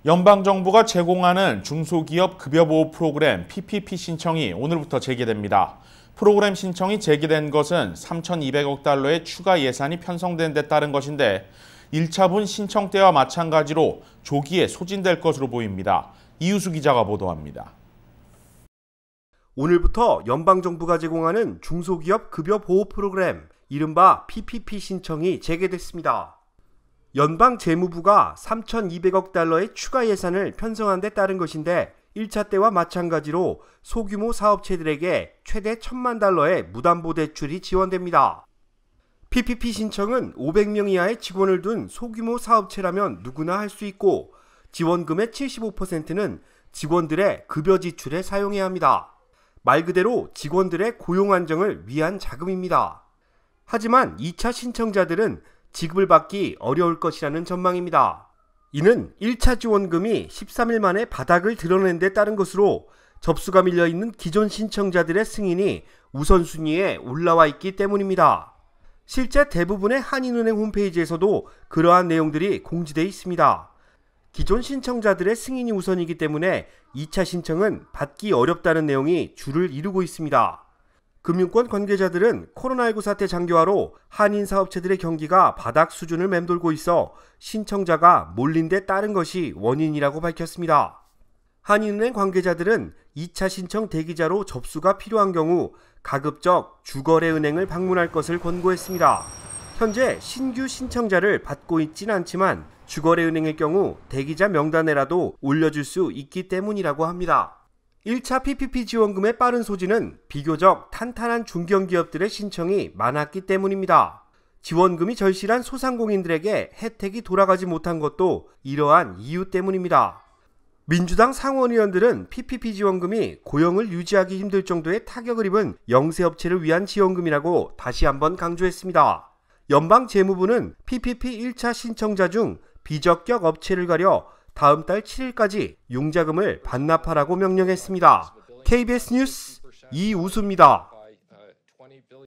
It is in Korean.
연방정부가 제공하는 중소기업 급여보호 프로그램 PPP 신청이 오늘부터 재개됩니다. 프로그램 신청이 재개된 것은 3,200억 달러의 추가 예산이 편성된 데 따른 것인데 1차분 신청 때와 마찬가지로 조기에 소진될 것으로 보입니다. 이유수 기자가 보도합니다. 오늘부터 연방정부가 제공하는 중소기업 급여보호 프로그램, 이른바 PPP 신청이 재개됐습니다. 연방재무부가 3,200억 달러의 추가 예산을 편성한 데 따른 것인데 1차 때와 마찬가지로 소규모 사업체들에게 최대 1,000만 달러의 무담보 대출이 지원됩니다. PPP 신청은 500명 이하의 직원을 둔 소규모 사업체라면 누구나 할 수 있고 지원금의 75%는 직원들의 급여 지출에 사용해야 합니다. 말 그대로 직원들의 고용 안정을 위한 자금입니다. 하지만 2차 신청자들은 지급을 받기 어려울 것이라는 전망입니다. 이는 1차 지원금이 13일 만에 바닥을 드러낸 데 따른 것으로 접수가 밀려있는 기존 신청자들의 승인이 우선순위에 올라와 있기 때문입니다. 실제 대부분의 한인은행 홈페이지에서도 그러한 내용들이 공지되어 있습니다. 기존 신청자들의 승인이 우선이기 때문에 2차 신청은 받기 어렵다는 내용이 주를 이루고 있습니다. 금융권 관계자들은 코로나19 사태 장기화로 한인 사업체들의 경기가 바닥 수준을 맴돌고 있어 신청자가 몰린 데 따른 것이 원인이라고 밝혔습니다. 한인은행 관계자들은 2차 신청 대기자로 접수가 필요한 경우 가급적 주거래은행을 방문할 것을 권고했습니다. 현재 신규 신청자를 받고 있진 않지만 주거래은행의 경우 대기자 명단에라도 올려줄 수 있기 때문이라고 합니다. 1차 PPP 지원금의 빠른 소진은 비교적 탄탄한 중견기업들의 신청이 많았기 때문입니다. 지원금이 절실한 소상공인들에게 혜택이 돌아가지 못한 것도 이러한 이유 때문입니다. 민주당 상원의원들은 PPP 지원금이 고용을 유지하기 힘들 정도의 타격을 입은 영세업체를 위한 지원금이라고 다시 한번 강조했습니다. 연방재무부는 PPP 1차 신청자 중 비적격 업체를 가려 다음 달 7일까지 융자금을 반납하라고 명령했습니다. KBS 뉴스 이우수입니다.